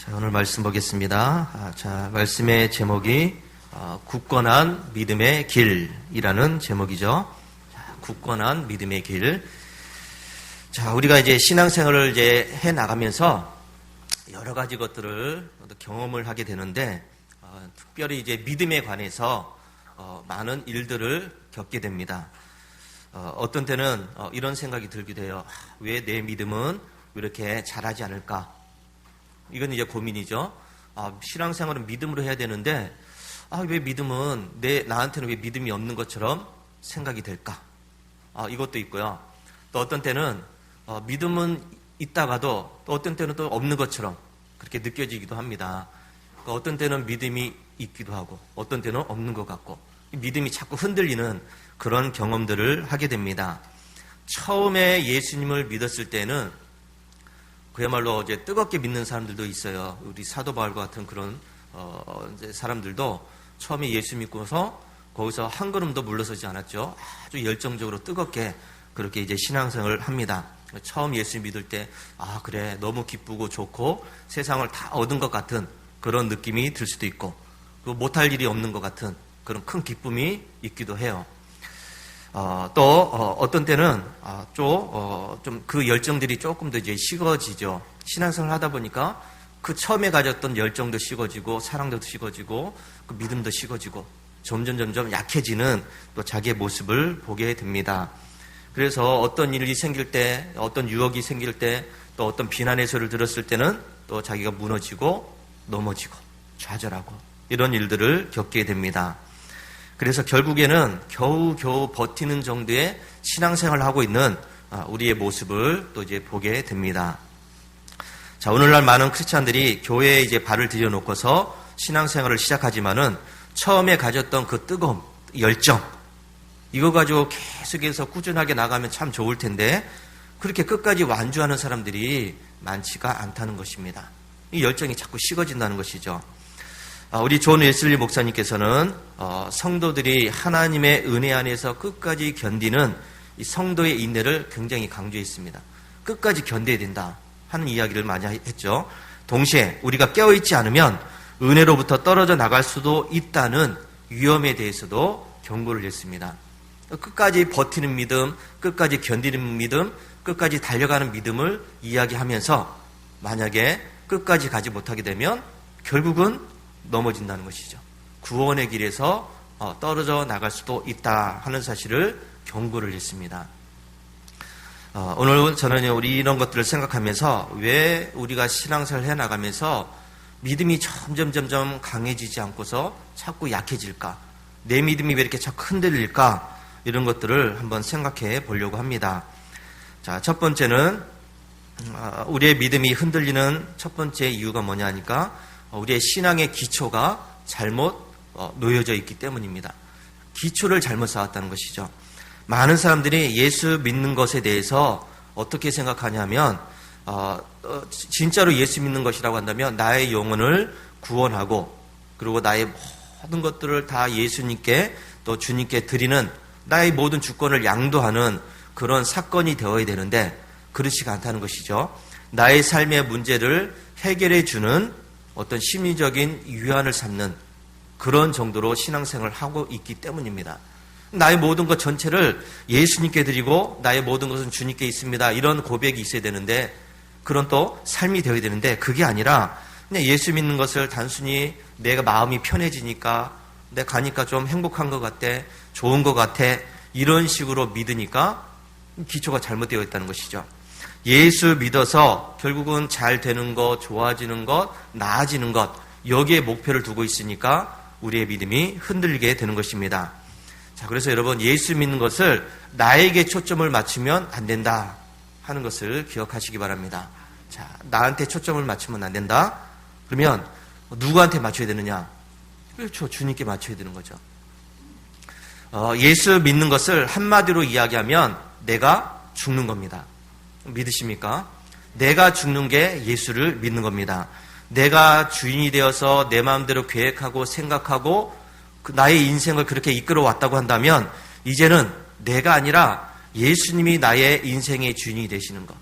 자, 오늘 말씀 보겠습니다. 말씀의 제목이 굳건한 믿음의 길이라는 제목이죠. 굳건한 믿음의 길. 자, 우리가 이제 신앙생활을 이제 해 나가면서 여러 가지 것들을 경험을 하게 되는데, 특별히 이제 믿음에 관해서 많은 일들을 겪게 됩니다. 어떤 때는 이런 생각이 들기도 해요. 왜 내 믿음은 이렇게 잘하지 않을까? 이건 이제 고민이죠. 신앙생활은 믿음으로 해야 되는데, 왜 믿음은 나한테는 왜 믿음이 없는 것처럼 생각이 될까? 이것도 있고요. 또 어떤 때는 믿음은 있다가도 또 어떤 때는 또 없는 것처럼 그렇게 느껴지기도 합니다. 그러니까 어떤 때는 믿음이 있기도 하고 어떤 때는 없는 것 같고 믿음이 자꾸 흔들리는 그런 경험들을 하게 됩니다. 처음에 예수님을 믿었을 때는 그야말로 이제 뜨겁게 믿는 사람들도 있어요. 우리 사도 바울과 같은 그런 이제 사람들도 처음에 예수 믿고서 거기서 한 걸음도 물러서지 않았죠. 아주 열정적으로 뜨겁게 그렇게 이제 신앙생활을 합니다. 처음 예수 믿을 때 그래 너무 기쁘고 좋고 세상을 다 얻은 것 같은 그런 느낌이 들 수도 있고 또 못할 일이 없는 것 같은 그런 큰 기쁨이 있기도 해요. 또 어떤 때는 좀 그 열정들이 조금 더 이제 식어지죠. 신앙생활을 하다 보니까 그 처음에 가졌던 열정도 식어지고 사랑도 식어지고 그 믿음도 식어지고 점점 약해지는 또 자기의 모습을 보게 됩니다. 그래서 어떤 일이 생길 때, 어떤 유혹이 생길 때, 또 어떤 비난의 소리를 들었을 때는 또 자기가 무너지고 넘어지고 좌절하고 이런 일들을 겪게 됩니다. 그래서 결국에는 겨우겨우 버티는 정도의 신앙생활을 하고 있는 우리의 모습을 또 이제 보게 됩니다. 자, 오늘날 많은 크리스찬들이 교회에 이제 발을 들여놓고서 신앙생활을 시작하지만은 처음에 가졌던 그 뜨거움, 열정, 이거 가지고 계속해서 꾸준하게 나가면 참 좋을 텐데 그렇게 끝까지 완주하는 사람들이 많지가 않다는 것입니다. 이 열정이 자꾸 식어진다는 것이죠. 우리 존 웨슬리 목사님께서는 성도들이 하나님의 은혜 안에서 끝까지 견디는 이 성도의 인내를 굉장히 강조했습니다. 끝까지 견뎌야 된다 하는 이야기를 많이 했죠. 동시에 우리가 깨어있지 않으면 은혜로부터 떨어져 나갈 수도 있다는 위험에 대해서도 경고를 했습니다. 끝까지 버티는 믿음, 끝까지 견디는 믿음, 끝까지 달려가는 믿음을 이야기하면서 만약에 끝까지 가지 못하게 되면 결국은 넘어진다는 것이죠. 구원의 길에서 떨어져 나갈 수도 있다 하는 사실을 경고를 했습니다. 오늘 저는 우리 이런 것들을 생각하면서 왜 우리가 신앙생활을 해나가면서 믿음이 점점 강해지지 않고서 자꾸 약해질까? 내 믿음이 왜 이렇게 자꾸 흔들릴까? 이런 것들을 한번 생각해 보려고 합니다. 자, 첫 번째는 우리의 믿음이 흔들리는 첫 번째 이유가 뭐냐 하니까 우리의 신앙의 기초가 잘못 놓여져 있기 때문입니다. 기초를 잘못 쌓았다는 것이죠. 많은 사람들이 예수 믿는 것에 대해서 어떻게 생각하냐면 진짜로 예수 믿는 것이라고 한다면 나의 영혼을 구원하고 그리고 나의 모든 것들을 다 예수님께 또 주님께 드리는 나의 모든 주권을 양도하는 그런 사건이 되어야 되는데 그렇지가 않다는 것이죠. 나의 삶의 문제를 해결해 주는 어떤 심리적인 위안을 삼는 그런 정도로 신앙생활을 하고 있기 때문입니다. 나의 모든 것 전체를 예수님께 드리고 나의 모든 것은 주님께 있습니다. 이런 고백이 있어야 되는데 그런 또 삶이 되어야 되는데 그게 아니라 그냥 예수 믿는 것을 단순히 내가 마음이 편해지니까 내가 가니까 좀 행복한 것 같아, 좋은 것 같아 이런 식으로 믿으니까 기초가 잘못되어 있다는 것이죠. 예수 믿어서 결국은 잘 되는 것, 좋아지는 것, 나아지는 것 여기에 목표를 두고 있으니까 우리의 믿음이 흔들리게 되는 것입니다. 자, 그래서 여러분 예수 믿는 것을 나에게 초점을 맞추면 안 된다 하는 것을 기억하시기 바랍니다. 자, 나한테 초점을 맞추면 안 된다. 그러면 누구한테 맞춰야 되느냐? 그렇죠. 주님께 맞춰야 되는 거죠. 예수 믿는 것을 한마디로 이야기하면 내가 죽는 겁니다. 믿으십니까? 내가 죽는 게 예수를 믿는 겁니다. 내가 주인이 되어서 내 마음대로 계획하고 생각하고 나의 인생을 그렇게 이끌어 왔다고 한다면 이제는 내가 아니라 예수님이 나의 인생의 주인이 되시는 것,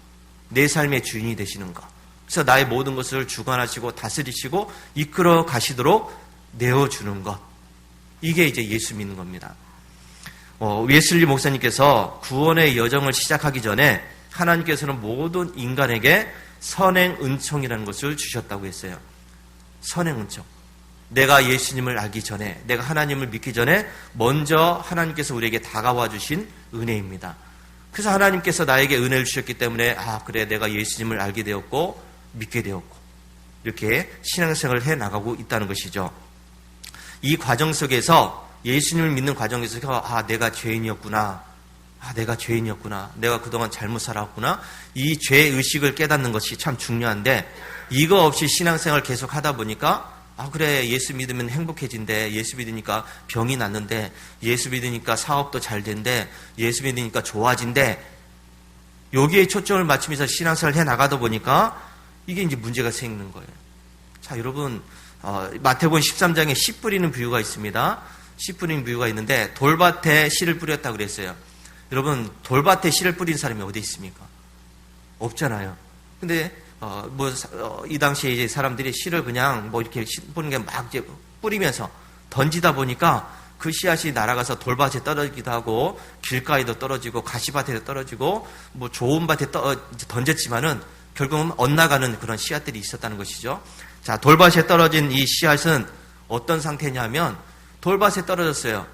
내 삶의 주인이 되시는 것 그래서 나의 모든 것을 주관하시고 다스리시고 이끌어 가시도록 내어주는 것. 이게 이제 예수 믿는 겁니다. 웨슬리 목사님께서 구원의 여정을 시작하기 전에 하나님께서는 모든 인간에게 선행 은총이라는 것을 주셨다고 했어요. 선행 은총. 내가 예수님을 알기 전에, 내가 하나님을 믿기 전에 먼저 하나님께서 우리에게 다가와 주신 은혜입니다. 그래서 하나님께서 나에게 은혜를 주셨기 때문에 그래, 내가 예수님을 알게 되었고 믿게 되었고 이렇게 신앙생활을 해나가고 있다는 것이죠. 이 과정 속에서, 예수님을 믿는 과정에서 내가 죄인이었구나, 내가 죄인이었구나, 내가 그동안 잘못 살았구나, 이 죄의식을 깨닫는 것이 참 중요한데, 이거 없이 신앙생활을 계속 하다 보니까 그래, 예수 믿으면 행복해진대, 예수 믿으니까 병이 낫는데, 예수 믿으니까 사업도 잘 된대, 예수 믿으니까 좋아진대, 여기에 초점을 맞추면서 신앙생활을 해나가다 보니까 이게 이제 문제가 생기는 거예요. 자, 여러분, 마태복음 13장에 씨 뿌리는 비유가 있습니다. 씨 뿌리는 비유가 있는데 돌밭에 씨를 뿌렸다고 그랬어요. 여러분, 돌밭에 씨를 뿌린 사람이 어디 있습니까? 없잖아요. 근데 이 당시에 이제 사람들이 씨를 그냥 이렇게 씨 뿌리는 게 막 이제 뿌리면서 던지다 보니까 그 씨앗이 날아가서 돌밭에 떨어지기도 하고 길가에도 떨어지고 가시밭에도 떨어지고 좋은 밭에 던졌지만은 결국은 엇나가는 그런 씨앗들이 있었다는 것이죠. 자, 돌밭에 떨어진 이 씨앗은 어떤 상태냐면 돌밭에 떨어졌어요.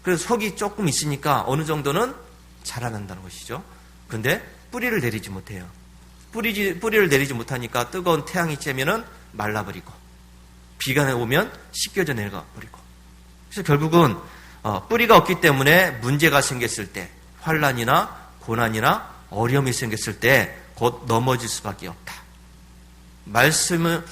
그래서 속이 조금 있으니까 어느 정도는 자라난다는 것이죠. 그런데 뿌리를 내리지 못해요. 뿌리를 내리지 못하니까 뜨거운 태양이 쬐면은 말라버리고 비가 오면 씻겨져 내려가버리고, 그래서 결국은 뿌리가 없기 때문에 문제가 생겼을 때, 환난이나 고난이나 어려움이 생겼을 때 곧 넘어질 수밖에 없다. 말씀을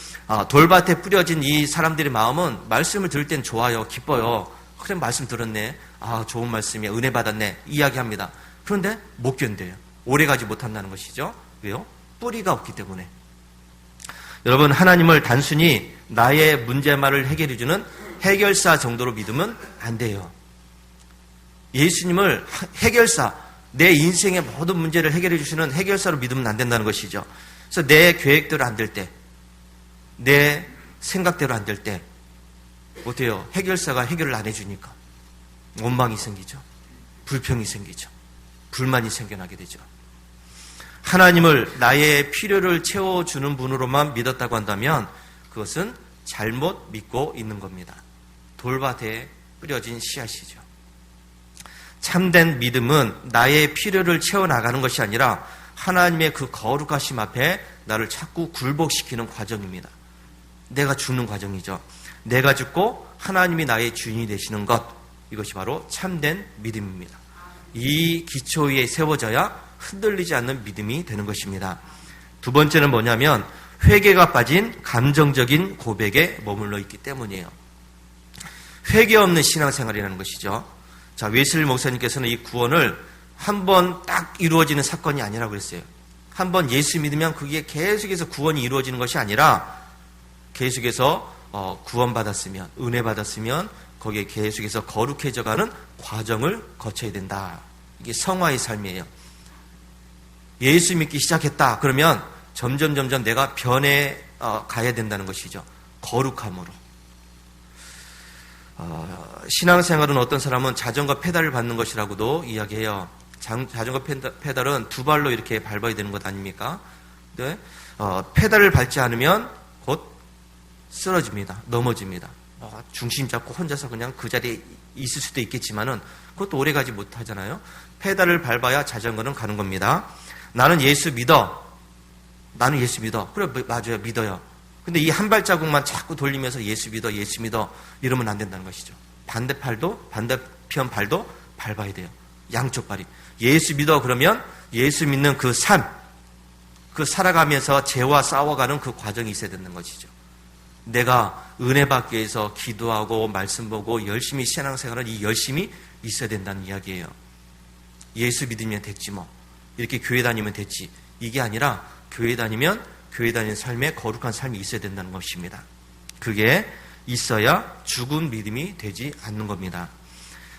돌밭에 뿌려진 이 사람들의 마음은 말씀을 들을 땐 좋아요, 기뻐요. 그래, 말씀 들었네, 좋은 말씀이야, 은혜 받았네, 이야기합니다. 그런데 못 견뎌요. 오래가지 못한다는 것이죠. 왜요? 뿌리가 없기 때문에. 여러분, 하나님을 단순히 나의 문제만을 해결해주는 해결사 정도로 믿으면 안 돼요. 예수님을 해결사, 내 인생의 모든 문제를 해결해 주시는 해결사로 믿으면 안 된다는 것이죠. 그래서 내 계획대로 안 될 때, 내 생각대로 안 될 때 어때요? 해결사가 해결을 안 해주니까 원망이 생기죠. 불평이 생기죠. 불만이 생겨나게 되죠. 하나님을 나의 필요를 채워주는 분으로만 믿었다고 한다면 그것은 잘못 믿고 있는 겁니다. 돌밭에 뿌려진 씨앗이죠. 참된 믿음은 나의 필요를 채워나가는 것이 아니라 하나님의 그 거룩하심 앞에 나를 자꾸 굴복시키는 과정입니다. 내가 죽는 과정이죠. 내가 죽고 하나님이 나의 주인이 되시는 것, 이것이 바로 참된 믿음입니다. 이 기초 위에 세워져야 흔들리지 않는 믿음이 되는 것입니다. 두 번째는 뭐냐면 회개가 빠진 감정적인 고백에 머물러 있기 때문이에요. 회개 없는 신앙생활이라는 것이죠. 자, 웨슬리 목사님께서는 이 구원을 한 번 딱 이루어지는 사건이 아니라고 그랬어요. 한 번 예수 믿으면 그게 계속해서 구원이 이루어지는 것이 아니라 계속해서 구원받았으면, 은혜 받았으면 거기에 계속해서 거룩해져가는 과정을 거쳐야 된다. 이게 성화의 삶이에요. 예수 믿기 시작했다 그러면 점점 내가 변해 가야 된다는 것이죠. 거룩함으로. 신앙생활은 어떤 사람은 자전거 페달을 밟는 것이라고도 이야기해요. 자전거 페달은 두 발로 이렇게 밟아야 되는 것 아닙니까? 네? 페달을 밟지 않으면 곧 쓰러집니다. 넘어집니다. 중심 잡고 혼자서 그냥 그 자리에 있을 수도 있겠지만은 그것도 오래가지 못하잖아요. 페달을 밟아야 자전거는 가는 겁니다. 나는 예수 믿어. 그래, 맞아요. 믿어요. 근데 이 한 발자국만 자꾸 돌리면서 예수 믿어 이러면 안 된다는 것이죠. 반대편 발도 밟아야 돼요. 양쪽 발이. 예수 믿어 그러면 예수 믿는 그 삶, 그 살아가면서 죄와 싸워가는 그 과정이 있어야 되는 것이죠. 내가 은혜 받기 위해서 기도하고 말씀 보고 열심히 신앙생활은 이 열심이 있어야 된다는 이야기예요. 예수 믿으면 됐지 뭐. 이렇게 교회 다니면 됐지. 이게 아니라 교회 다니면 교회 다니는 삶에 거룩한 삶이 있어야 된다는 것입니다. 그게 있어야 죽은 믿음이 되지 않는 겁니다.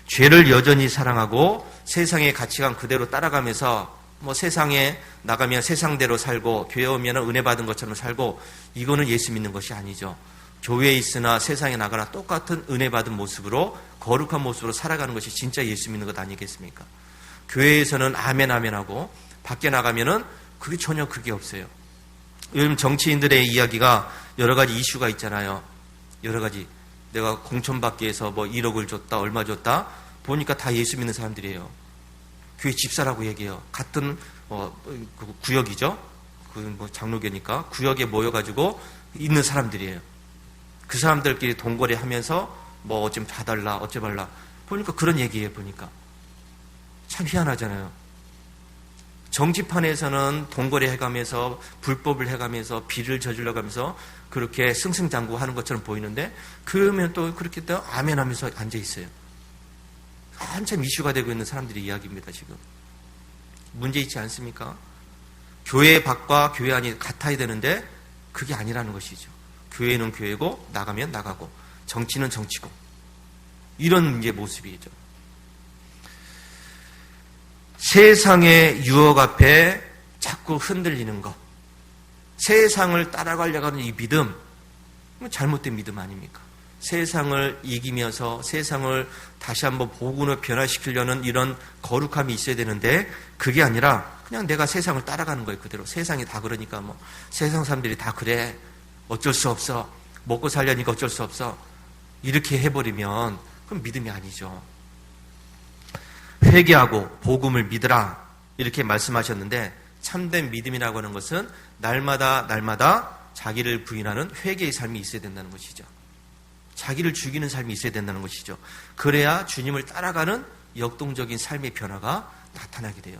죄를 여전히 사랑하고 세상의 가치관 그대로 따라가면서 뭐 세상에 나가면 세상대로 살고 교회 오면 은혜 받은 것처럼 살고 이거는 예수 믿는 것이 아니죠. 교회에 있으나 세상에 나가나 똑같은 은혜 받은 모습으로 거룩한 모습으로 살아가는 것이 진짜 예수 믿는 것 아니겠습니까? 교회에서는 아멘 아멘 하고 밖에 나가면은 그게 전혀 그게 없어요. 요즘 정치인들의 이야기가 여러 가지 이슈가 있잖아요. 여러 가지 내가 공천받기 위해서 뭐 1억을 줬다 얼마 줬다 보니까 다 예수 믿는 사람들이에요. 교회 집사라고 얘기해요. 같은 그 구역이죠. 그 뭐 장로교니까 구역에 모여가지고 있는 사람들이에요. 그 사람들끼리 동거래하면서 뭐 좀 봐달라 어쩌발라 보니까 그런 얘기예요. 보니까 참 희한하잖아요. 정치판에서는 동거래 해가면서 불법을 해가면서 비를 저질러가면서 그렇게 승승장구하는 것처럼 보이는데 그러면 또 그렇게 또 아멘하면서 앉아 있어요. 한참 이슈가 되고 있는 사람들의 이야기입니다. 지금 문제 있지 않습니까? 교회 밖과 교회 안이 같아야 되는데 그게 아니라는 것이죠. 교회는 교회고 나가면 나가고 정치는 정치고 이런 이제 모습이죠. 세상의 유혹 앞에 자꾸 흔들리는 것, 세상을 따라가려고 하는 이 믿음, 잘못된 믿음 아닙니까? 세상을 이기면서 세상을 다시 한번 복음으로 변화시키려는 이런 거룩함이 있어야 되는데 그게 아니라 그냥 내가 세상을 따라가는 거예요. 그대로 세상이 다 그러니까 뭐 세상 사람들이 다 그래 어쩔 수 없어 먹고 살려니까 어쩔 수 없어 이렇게 해버리면 그건 믿음이 아니죠. 회개하고 복음을 믿으라 이렇게 말씀하셨는데 참된 믿음이라고 하는 것은 날마다 자기를 부인하는 회개의 삶이 있어야 된다는 것이죠. 자기를 죽이는 삶이 있어야 된다는 것이죠. 그래야 주님을 따라가는 역동적인 삶의 변화가 나타나게 돼요.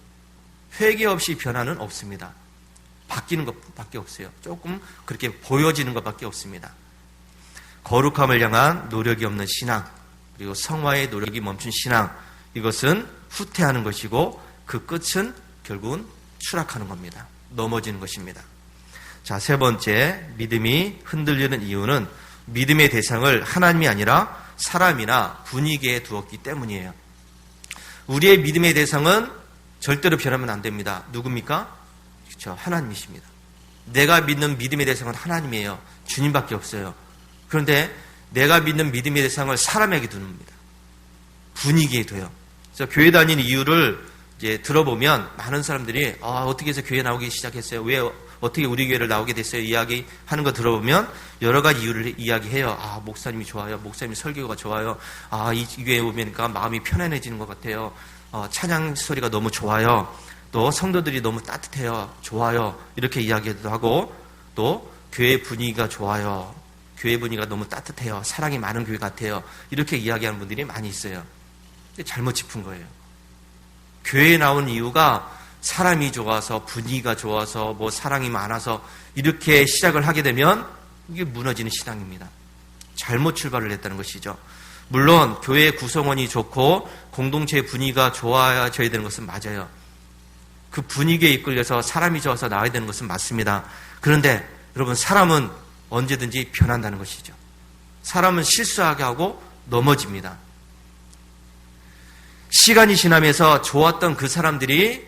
회개 없이 변화는 없습니다. 바뀌는 것밖에 없어요. 조금 그렇게 보여지는 것밖에 없습니다. 거룩함을 향한 노력이 없는 신앙, 그리고 성화의 노력이 멈춘 신앙, 이것은 후퇴하는 것이고 그 끝은 결국은 추락하는 겁니다. 넘어지는 것입니다. 자, 세 번째, 믿음이 흔들리는 이유는 믿음의 대상을 하나님이 아니라 사람이나 분위기에 두었기 때문이에요. 우리의 믿음의 대상은 절대로 변하면 안 됩니다. 누굽니까? 그렇죠. 하나님이십니다. 내가 믿는 믿음의 대상은 하나님이에요. 주님밖에 없어요. 그런데 내가 믿는 믿음의 대상을 사람에게 두는겁니다. 분위기에 둬요. 그래서 교회 다니는 이유를 이제 들어보면 많은 사람들이 어떻게 해서 교회 나오기 시작했어요? 왜 어떻게 우리 교회를 나오게 됐어요? 이야기하는 거 들어보면 여러 가지 이유를 이야기해요. 목사님이 좋아요. 목사님 설교가 좋아요. 이 교회에 오니까 마음이 편안해지는 것 같아요. 찬양 소리가 너무 좋아요. 또 성도들이 너무 따뜻해요. 좋아요. 이렇게 이야기도 하고 또 교회 분위기가 좋아요. 교회 분위기가 너무 따뜻해요. 사랑이 많은 교회 같아요. 이렇게 이야기하는 분들이 많이 있어요. 잘못 짚은 거예요. 교회에 나온 이유가 사람이 좋아서 분위기가 좋아서 뭐 사랑이 많아서 이렇게 시작을 하게 되면 이게 무너지는 신앙입니다. 잘못 출발을 했다는 것이죠. 물론 교회 구성원이 좋고 공동체의 분위기가 좋아져야 되는 것은 맞아요. 그 분위기에 이끌려서 사람이 좋아서 나와야 되는 것은 맞습니다. 그런데 여러분 사람은 언제든지 변한다는 것이죠. 사람은 실수하게 하고 넘어집니다. 시간이 지나면서 좋았던 그 사람들이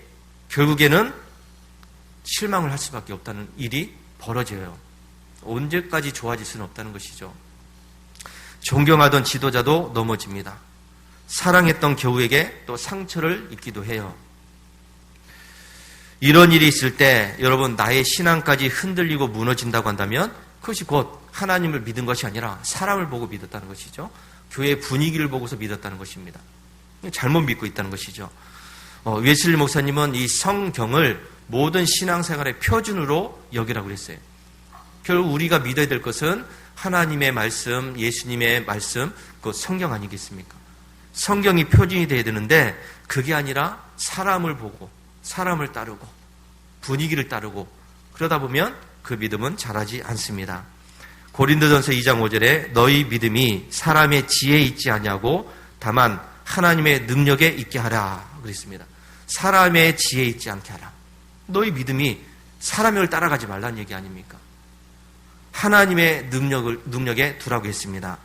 결국에는 실망을 할 수밖에 없다는 일이 벌어져요. 언제까지 좋아질 수는 없다는 것이죠. 존경하던 지도자도 넘어집니다. 사랑했던 교우에게 또 상처를 입기도 해요. 이런 일이 있을 때 여러분 나의 신앙까지 흔들리고 무너진다고 한다면 그것이 곧 하나님을 믿은 것이 아니라 사람을 보고 믿었다는 것이죠. 교회 분위기를 보고서 믿었다는 것입니다. 잘못 믿고 있다는 것이죠. 웨슬리 목사님은 이 성경을 모든 신앙생활의 표준으로 여기라고 그랬어요. 결국 우리가 믿어야 될 것은 하나님의 말씀, 예수님의 말씀, 그 성경 아니겠습니까? 성경이 표준이 돼야 되는데 그게 아니라 사람을 보고 사람을 따르고 분위기를 따르고 그러다 보면 그 믿음은 자라지 않습니다. 고린도전서 2장 5절에 너희 믿음이 사람의 지혜에 있지 않냐고 다만 하나님의 능력에 있게 하라 그랬습니다. 사람의 지혜에 있지 않게 하라. 너희 믿음이 사람을 따라가지 말라는 얘기 아닙니까? 하나님의 능력에 두라고 했습니다.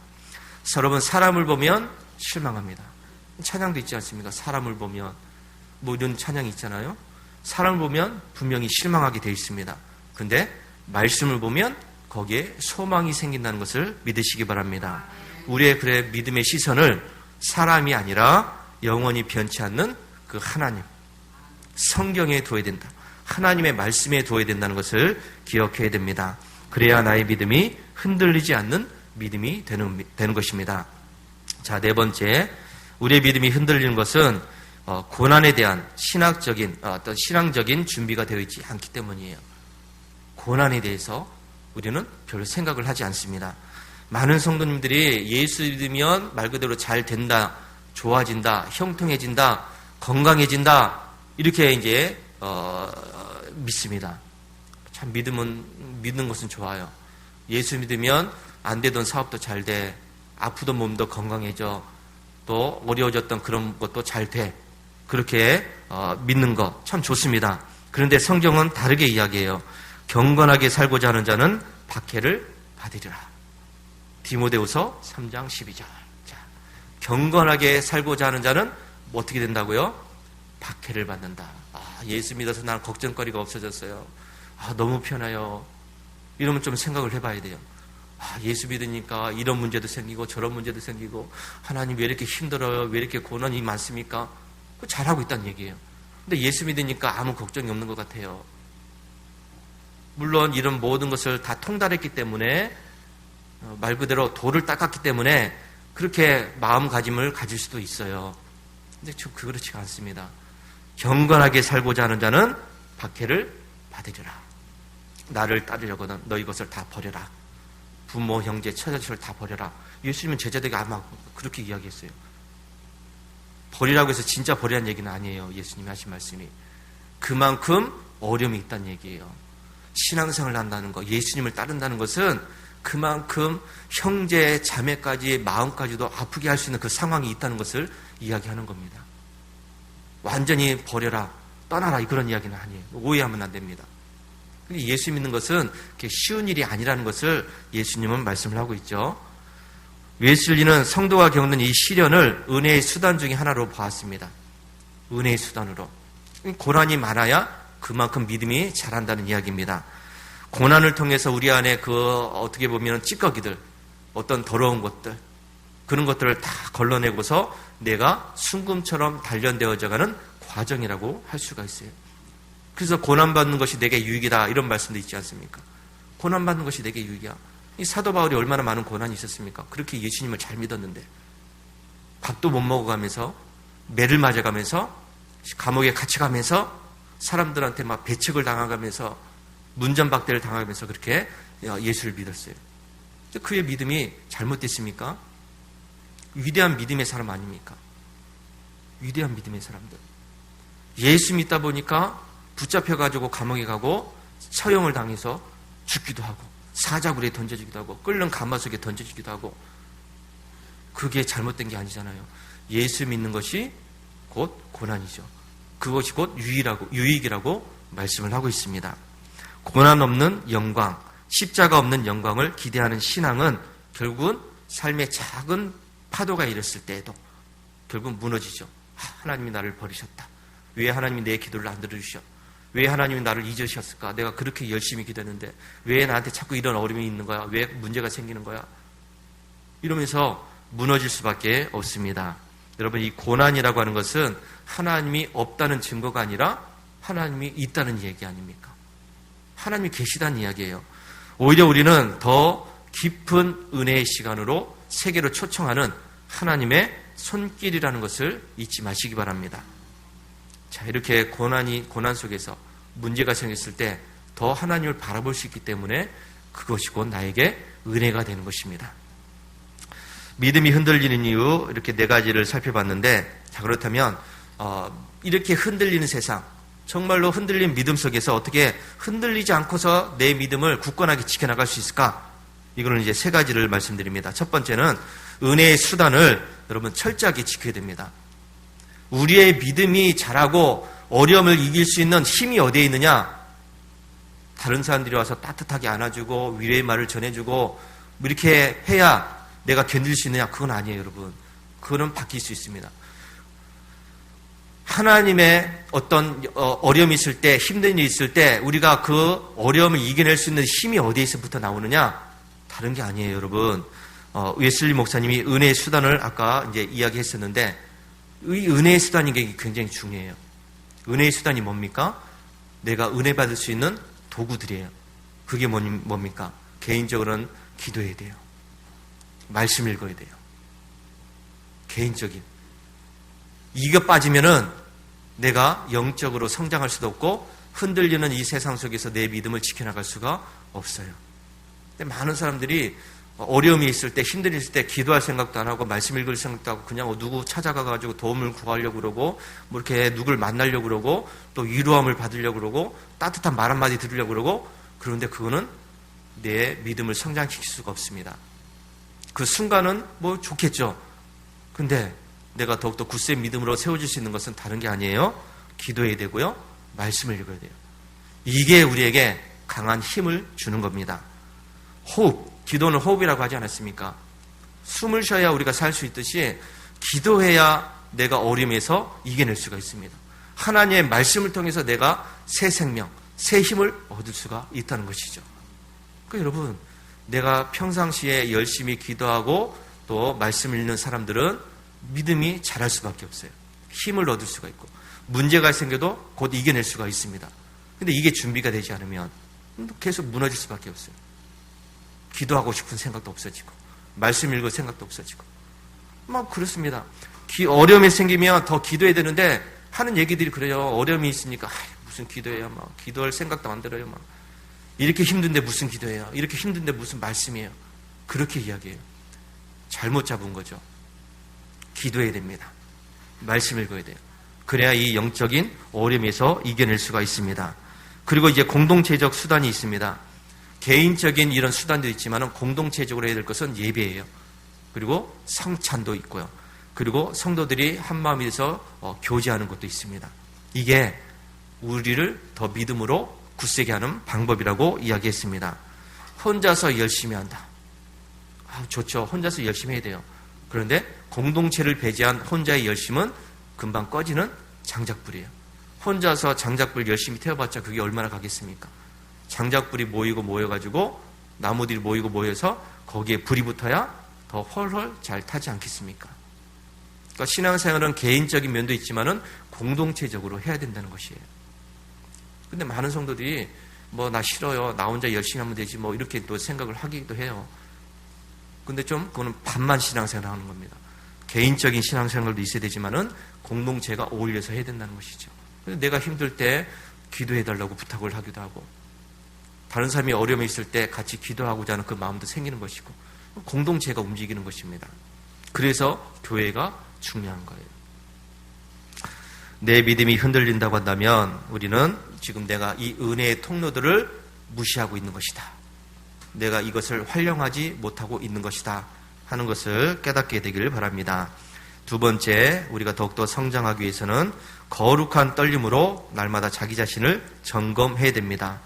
여러분 사람을 보면 실망합니다. 찬양도 있지 않습니까? 사람을 보면 뭐 이런 찬양이 있잖아요. 사람을 보면 분명히 실망하게 되어 있습니다. 근데 말씀을 보면 거기에 소망이 생긴다는 것을 믿으시기 바랍니다. 우리의 그래 믿음의 시선을 사람이 아니라 영원히 변치 않는 그 하나님, 성경에 두어야 된다. 하나님의 말씀에 두어야 된다는 것을 기억해야 됩니다. 그래야 나의 믿음이 흔들리지 않는 믿음이 되는 것입니다. 자, 네 번째, 우리의 믿음이 흔들리는 것은 고난에 대한 신학적인 어떤 신앙적인 준비가 되어 있지 않기 때문이에요. 고난에 대해서 우리는 별로 생각을 하지 않습니다. 많은 성도님들이 예수 믿으면 말 그대로 잘 된다, 좋아진다, 형통해진다, 건강해진다 이렇게 이제 믿습니다. 참 믿는 것은 좋아요. 예수 믿으면 안 되던 사업도 잘 돼, 아프던 몸도 건강해져, 또 어려워졌던 그런 것도 잘 돼. 그렇게 믿는 거 참 좋습니다. 그런데 성경은 다르게 이야기해요. 경건하게 살고자 하는 자는 박해를 받으리라. 디모데후서 3장 12절. 자, 경건하게 살고자 하는 자는 뭐 어떻게 된다고요? 박해를 받는다. 예수 믿어서 나는 걱정거리가 없어졌어요. 너무 편해요. 이러면 좀 생각을 해봐야 돼요. 예수 믿으니까 이런 문제도 생기고 저런 문제도 생기고 하나님 왜 이렇게 힘들어요? 왜 이렇게 고난이 많습니까? 잘하고 있다는 얘기예요. 근데 예수 믿으니까 아무 걱정이 없는 것 같아요. 물론 이런 모든 것을 다 통달했기 때문에 말 그대로 돌을 닦았기 때문에 그렇게 마음가짐을 가질 수도 있어요. 근데 그렇지가 않습니다. 경건하게 살고자 하는 자는 박해를 받으리라. 나를 따르려거든 너희 것을 다 버려라. 부모, 형제, 처자식을 다 버려라. 예수님은 제자들에게 아마 그렇게 이야기했어요. 버리라고 해서 진짜 버리라는 얘기는 아니에요. 예수님이 하신 말씀이. 그만큼 어려움이 있다는 얘기예요. 신앙생활을 한다는 것, 예수님을 따른다는 것은 그만큼 형제, 자매까지 마음까지도 아프게 할 수 있는 그 상황이 있다는 것을 이야기하는 겁니다. 완전히 버려라, 떠나라 그런 이야기는 아니에요. 오해하면 안 됩니다. 예수 믿는 것은 그렇게 쉬운 일이 아니라는 것을 예수님은 말씀을 하고 있죠. 웨슬리는 성도가 겪는 이 시련을 은혜의 수단 중에 하나로 보았습니다. 은혜의 수단으로. 고난이 많아야 그만큼 믿음이 자란다는 이야기입니다. 고난을 통해서 우리 안에 어떻게 보면 찌꺼기들, 어떤 더러운 것들, 그런 것들을 다 걸러내고서 내가 순금처럼 단련되어져가는 과정이라고 할 수가 있어요. 그래서 고난받는 것이 내게 유익이다 이런 말씀도 있지 않습니까? 고난받는 것이 내게 유익이야. 이 사도 바울이 얼마나 많은 고난이 있었습니까? 그렇게 예수님을 잘 믿었는데 밥도 못 먹어가면서 매를 맞아가면서 감옥에 갇혀가면서 사람들한테 막 배척을 당하면서 문전박대를 당하면서 그렇게 예수를 믿었어요. 그의 믿음이 잘못됐습니까? 위대한 믿음의 사람 아닙니까? 위대한 믿음의 사람들. 예수 믿다 보니까 붙잡혀가지고 감옥에 가고 처형을 당해서 죽기도 하고 사자굴에 던져지기도 하고 끓는 가마솥에 던져지기도 하고 그게 잘못된 게 아니잖아요. 예수 믿는 것이 곧 고난이죠. 그것이 곧 유익이라고 말씀을 하고 있습니다. 고난 없는 영광, 십자가 없는 영광을 기대하는 신앙은 결국은 삶의 작은 파도가 일었을 때에도 결국 무너지죠. 하나님이 나를 버리셨다. 왜 하나님이 내 기도를 안 들어주셔? 왜 하나님이 나를 잊으셨을까? 내가 그렇게 열심히 기도했는데 왜 나한테 자꾸 이런 어려움이 있는 거야? 왜 문제가 생기는 거야? 이러면서 무너질 수밖에 없습니다. 여러분, 이 고난이라고 하는 것은 하나님이 없다는 증거가 아니라 하나님이 있다는 얘기 아닙니까? 하나님이 계시다는 이야기예요. 오히려 우리는 더 깊은 은혜의 시간으로 세계로 초청하는 하나님의 손길이라는 것을 잊지 마시기 바랍니다. 자, 이렇게 고난 속에서 문제가 생겼을 때 더 하나님을 바라볼 수 있기 때문에 그것이 곧 나에게 은혜가 되는 것입니다. 믿음이 흔들리는 이유 이렇게 네 가지를 살펴봤는데, 자, 그렇다면 이렇게 흔들리는 세상, 정말로 흔들린 믿음 속에서 어떻게 흔들리지 않고서 내 믿음을 굳건하게 지켜나갈 수 있을까? 이거는 이제 세 가지를 말씀드립니다. 첫 번째는 은혜의 수단을 여러분 철저하게 지켜야 됩니다. 우리의 믿음이 자라고 어려움을 이길 수 있는 힘이 어디에 있느냐? 다른 사람들이 와서 따뜻하게 안아주고 위로의 말을 전해주고 이렇게 해야 내가 견딜 수 있느냐? 그건 아니에요, 여러분. 그거는 바뀔 수 있습니다. 하나님의 어떤 어려움이 있을 때, 힘든 일이 있을 때 우리가 그 어려움을 이겨낼 수 있는 힘이 어디에서부터 나오느냐? 다른 게 아니에요, 여러분. 웨슬리 목사님이 은혜의 수단을 아까 이제 이야기했었는데, 이 은혜의 수단이 굉장히 중요해요. 은혜의 수단이 뭡니까? 내가 은혜 받을 수 있는 도구들이에요. 그게 뭡니까? 개인적으로는 기도해야 돼요. 말씀 읽어야 돼요. 개인적인. 이거 빠지면은 내가 영적으로 성장할 수도 없고 흔들리는 이 세상 속에서 내 믿음을 지켜나갈 수가 없어요. 근데 많은 사람들이 어려움이 있을 때, 힘든 일이 있을 때 기도할 생각도 안 하고 말씀 읽을 생각도 하고 그냥 누구 찾아가가지고 도움을 구하려고 그러고 뭐 이렇게 누굴 만나려고 그러고 또 위로함을 받으려고 그러고 따뜻한 말 한마디 들으려고 그러고, 그런데 그거는 내 믿음을 성장시킬 수가 없습니다. 그 순간은 뭐 좋겠죠. 근데 내가 더욱더 굳센 믿음으로 세워질 수 있는 것은 다른 게 아니에요. 기도해야 되고요. 말씀을 읽어야 돼요. 이게 우리에게 강한 힘을 주는 겁니다. 호흡, 기도는 호흡이라고 하지 않았습니까? 숨을 쉬어야 우리가 살 수 있듯이 기도해야 내가 어려움에서 이겨낼 수가 있습니다. 하나님의 말씀을 통해서 내가 새 생명, 새 힘을 얻을 수가 있다는 것이죠. 그러니까 여러분, 내가 평상시에 열심히 기도하고 또 말씀 읽는 사람들은 믿음이 자랄 수밖에 없어요. 힘을 얻을 수가 있고 문제가 생겨도 곧 이겨낼 수가 있습니다. 근데 이게 준비가 되지 않으면 계속 무너질 수밖에 없어요. 기도하고 싶은 생각도 없어지고 말씀 읽을 생각도 없어지고 막 그렇습니다. 어려움이 생기면 더 기도해야 되는데 하는 얘기들이 그래요. 어려움이 있으니까 무슨 기도해요. 막 기도할 생각도 안 들어요. 막 이렇게 힘든데 무슨 기도해요. 이렇게 힘든데 무슨 말씀이에요. 그렇게 이야기해요. 잘못 잡은 거죠. 기도해야 됩니다. 말씀 읽어야 돼요. 그래야 이 영적인 어려움에서 이겨낼 수가 있습니다. 그리고 이제 공동체적 수단이 있습니다. 개인적인 이런 수단도 있지만 공동체적으로 해야 될 것은 예배예요. 그리고 성찬도 있고요. 그리고 성도들이 한마음이 돼서 교제하는 것도 있습니다. 이게 우리를 더 믿음으로 굳세게 하는 방법이라고 이야기했습니다. 혼자서 열심히 한다. 좋죠. 혼자서 열심히 해야 돼요. 그런데 공동체를 배제한 혼자의 열심은 금방 꺼지는 장작불이에요. 혼자서 장작불 열심히 태워봤자 그게 얼마나 가겠습니까? 장작불이 모여가지고 나무들이 모여서 거기에 불이 붙어야 더 훨훨 잘 타지 않겠습니까? 그러니까 신앙생활은 개인적인 면도 있지만은 공동체적으로 해야 된다는 것이에요. 근데 많은 성도들이 나 싫어요. 나 혼자 열심히 하면 되지. 이렇게 또 생각을 하기도 해요. 근데 그거는 반만 신앙생활을 하는 겁니다. 개인적인 신앙생활도 있어야 되지만은 공동체가 어울려서 해야 된다는 것이죠. 근데 내가 힘들 때 기도해달라고 부탁을 하기도 하고, 다른 사람이 어려움이 있을 때 같이 기도하고자 하는 그 마음도 생기는 것이고, 공동체가 움직이는 것입니다. 그래서 교회가 중요한 거예요. 내 믿음이 흔들린다고 한다면 우리는 지금 내가 이 은혜의 통로들을 무시하고 있는 것이다. 내가 이것을 활용하지 못하고 있는 것이다 하는 것을 깨닫게 되기를 바랍니다. 두 번째, 우리가 더욱더 성장하기 위해서는 거룩한 떨림으로 날마다 자기 자신을 점검해야 됩니다.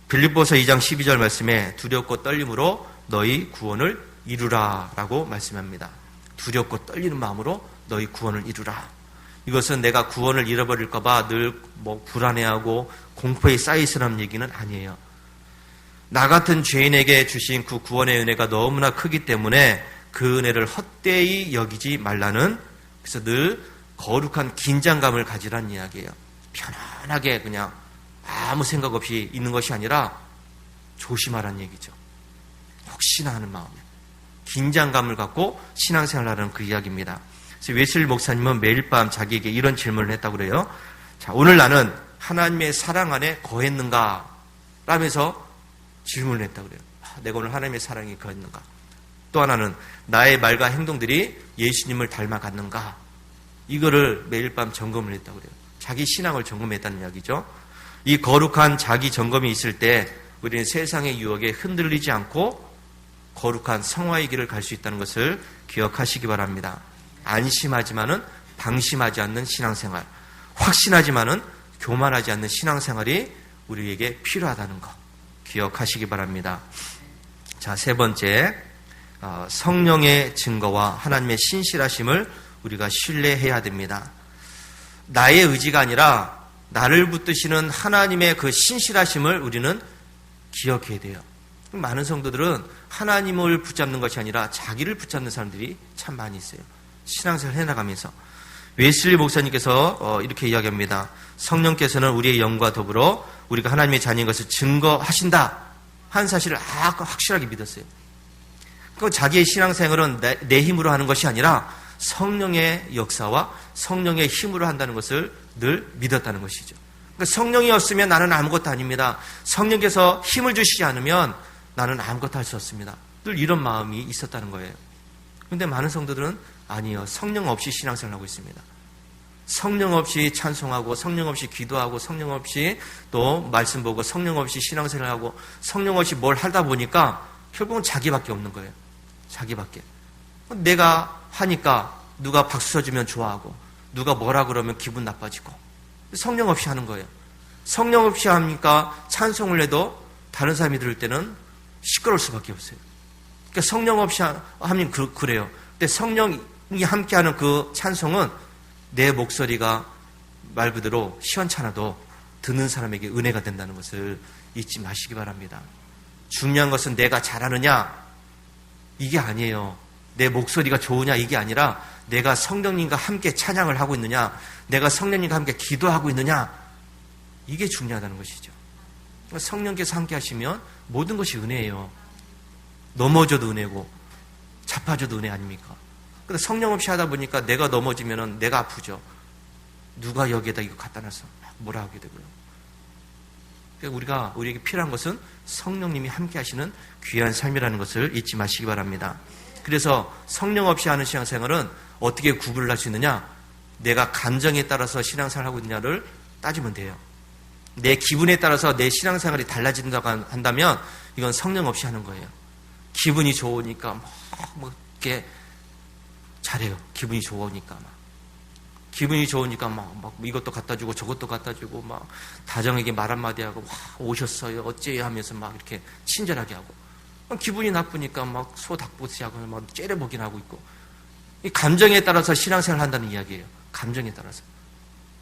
빌립보서 2장 12절 말씀에 두렵고 떨림으로 너희 구원을 이루라 라고 말씀합니다. 두렵고 떨리는 마음으로 너희 구원을 이루라. 이것은 내가 구원을 잃어버릴까 봐 늘 불안해하고 공포에 쌓여있으라는 얘기는 아니에요. 나 같은 죄인에게 주신 그 구원의 은혜가 너무나 크기 때문에 그 은혜를 헛되이 여기지 말라는, 그래서 늘 거룩한 긴장감을 가지라는 이야기예요. 편안하게 그냥 아무 생각 없이 있는 것이 아니라 조심하라는 얘기죠. 혹시나 하는 마음에 긴장감을 갖고 신앙생활하는 그 이야기입니다. 그래서 웨슬리 목사님은 매일 밤 자기에게 이런 질문을 했다고 그래요. 자, 오늘 나는 하나님의 사랑 안에 거했는가? 라면서 질문을 했다고 그래요. 내가 오늘 하나님의 사랑에 거했는가? 또 하나는 나의 말과 행동들이 예수님을 닮아갔는가? 이거를 매일 밤 점검을 했다고 그래요. 자기 신앙을 점검했다는 이야기죠. 이 거룩한 자기 점검이 있을 때 우리는 세상의 유혹에 흔들리지 않고 거룩한 성화의 길을 갈 수 있다는 것을 기억하시기 바랍니다. 안심하지만은 방심하지 않는 신앙생활, 확신하지만은 교만하지 않는 신앙생활이 우리에게 필요하다는 것 기억하시기 바랍니다. 자, 세 번째, 성령의 증거와 하나님의 신실하심을 우리가 신뢰해야 됩니다. 나의 의지가 아니라 나를 붙드시는 하나님의 그 신실하심을 우리는 기억해야 돼요. 많은 성도들은 하나님을 붙잡는 것이 아니라 자기를 붙잡는 사람들이 참 많이 있어요. 신앙생활을 해나가면서. 웨슬리 목사님께서 이렇게 이야기합니다. 성령께서는 우리의 영과 더불어 우리가 하나님의 자녀인 것을 증거하신다 한 사실을 확실하게 믿었어요. 그 자기의 신앙생활은 내 힘으로 하는 것이 아니라 성령의 역사와 성령의 힘으로 한다는 것을 늘 믿었다는 것이죠. 그러니까 성령이 없으면 나는 아무것도 아닙니다. 성령께서 힘을 주시지 않으면 나는 아무것도 할 수 없습니다. 늘 이런 마음이 있었다는 거예요. 그런데 많은 성도들은 아니요. 성령 없이 신앙생활을 하고 있습니다. 성령 없이 찬송하고 성령 없이 기도하고 성령 없이 또 말씀 보고 성령 없이 신앙생활을 하고 성령 없이 뭘 하다 보니까 결국은 자기밖에 없는 거예요. 자기밖에. 내가 하니까 누가 박수 쳐주면 좋아하고 누가 뭐라 그러면 기분 나빠지고 성령 없이 하는 거예요. 성령 없이 하니까 찬송을 해도 다른 사람이 들을 때는 시끄러울 수밖에 없어요. 그러니까 성령 없이 하면 그래요. 근데 성령이 함께하는 그 찬송은 내 목소리가 말 그대로 시원찮아도 듣는 사람에게 은혜가 된다는 것을 잊지 마시기 바랍니다. 중요한 것은 내가 잘하느냐 이게 아니에요. 내 목소리가 좋으냐 이게 아니라 내가 성령님과 함께 찬양을 하고 있느냐, 내가 성령님과 함께 기도하고 있느냐, 이게 중요하다는 것이죠. 성령께서 함께 하시면 모든 것이 은혜예요. 넘어져도 은혜고 자빠져도 은혜 아닙니까? 근데 성령 없이 하다 보니까 내가 넘어지면 내가 아프죠. 누가 여기에다 이거 갖다 놔서 뭐라 하게 되고요. 그러니까 우리에게 필요한 것은 성령님이 함께 하시는 귀한 삶이라는 것을 잊지 마시기 바랍니다. 그래서 성령 없이 하는 신앙생활은 어떻게 구분을 할 수 있느냐? 내가 감정에 따라서 신앙생활을 하고 있느냐를 따지면 돼요. 내 기분에 따라서 내 신앙생활이 달라진다고 한다면 이건 성령 없이 하는 거예요. 기분이 좋으니까 뭐 이렇게 잘해요. 기분이 좋으니까 기분이 좋으니까 막 이것도 갖다 주고 저것도 갖다 주고 막 다정하게 말 한마디 하고 오셨어요 어째요 하면서 막 이렇게 친절하게 하고 기분이 나쁘니까 막 소 닭보시 하고 막 째려보긴 하고 있고 이 감정에 따라서 신앙생활을 한다는 이야기예요. 감정에 따라서.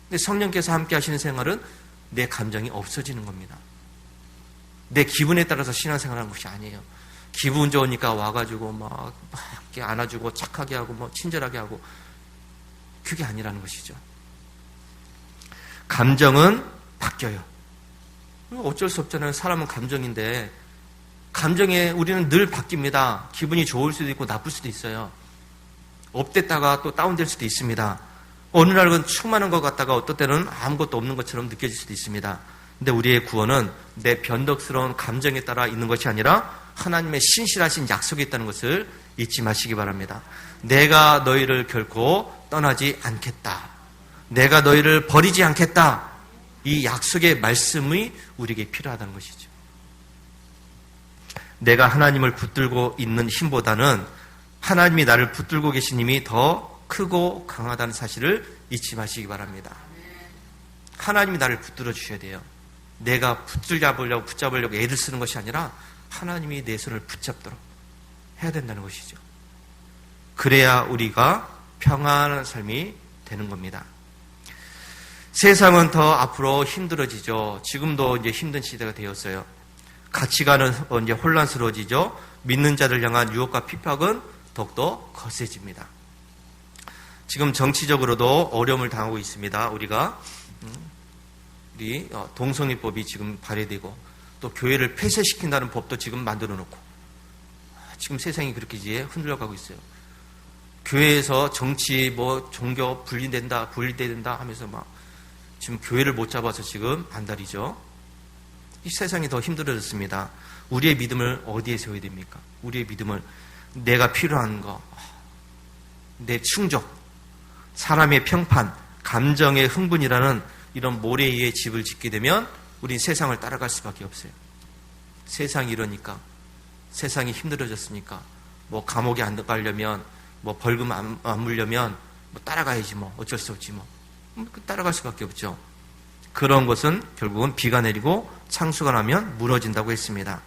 근데 성령께서 함께 하시는 생활은 내 감정이 없어지는 겁니다. 내 기분에 따라서 신앙생활하는 것이 아니에요. 기분 좋으니까 와가지고 막 이렇게 안아주고 착하게 하고 뭐 친절하게 하고 그게 아니라는 것이죠. 감정은 바뀌어요. 어쩔 수 없잖아요. 사람은 감정인데 감정에 우리는 늘 바뀝니다. 기분이 좋을 수도 있고 나쁠 수도 있어요. 업됐다가 또 다운될 수도 있습니다. 어느 날은 충만한 것 같다가 어떨 때는 아무것도 없는 것처럼 느껴질 수도 있습니다. 근데 우리의 구원은 내 변덕스러운 감정에 따라 있는 것이 아니라 하나님의 신실하신 약속이 있다는 것을 잊지 마시기 바랍니다. 내가 너희를 결코 떠나지 않겠다. 내가 너희를 버리지 않겠다. 이 약속의 말씀이 우리에게 필요하다는 것이죠. 내가 하나님을 붙들고 있는 힘보다는 하나님이 나를 붙들고 계신 힘이 더 크고 강하다는 사실을 잊지 마시기 바랍니다. 하나님이 나를 붙들어 주셔야 돼요. 내가 붙잡으려고 애를 쓰는 것이 아니라 하나님이 내 손을 붙잡도록 해야 된다는 것이죠. 그래야 우리가 평안한 삶이 되는 겁니다. 세상은 더 앞으로 힘들어지죠. 지금도 이제 힘든 시대가 되었어요. 가치관은 이제 혼란스러워지죠. 믿는 자들 향한 유혹과 핍박은 더욱더 거세집니다. 지금 정치적으로도 어려움을 당하고 있습니다. 우리가 우리 동성애법이 지금 발의되고 또 교회를 폐쇄시킨다는 법도 지금 만들어 놓고 지금 세상이 그렇게 이제 흔들려가고 있어요. 교회에서 정치 종교 분리된다 하면서 막 지금 교회를 못 잡아서 지금 안달이죠. 이 세상이 더 힘들어졌습니다. 우리의 믿음을 어디에 세워야 됩니까? 우리의 믿음을 내가 필요한 거, 내 충족, 사람의 평판, 감정의 흥분이라는 이런 모래 위에 집을 짓게 되면 우린 세상을 따라갈 수밖에 없어요. 세상이 이러니까, 세상이 힘들어졌으니까, 뭐 감옥에 안 가려면, 뭐 벌금 안 물려면 뭐 따라가야지 뭐 어쩔 수 없지 뭐 따라갈 수밖에 없죠. 그런 것은 결국은 비가 내리고 창수가 나면 무너진다고 했습니다.